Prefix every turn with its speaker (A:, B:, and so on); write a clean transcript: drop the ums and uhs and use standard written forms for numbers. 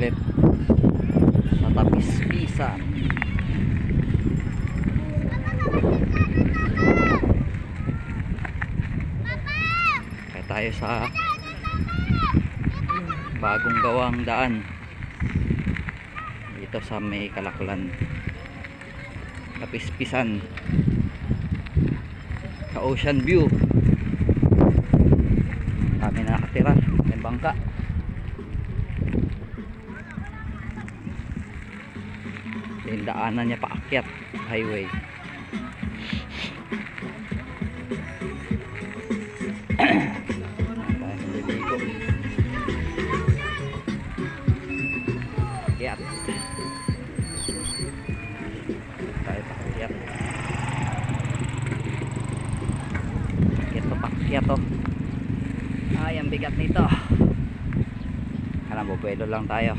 A: ulit sa Tapispisan. Kaya tayo sa bagong gawang daan dito sa may Kalaklan, Tapispisan, sa Ocean View. Kami na nakatira, may bangka. Yung daanan niya paakyat highway. Akyat tayo, paakyat. Akyat to, paakyat to. Ay, ang bigat nito. Alam mo, buwelo lang tayo.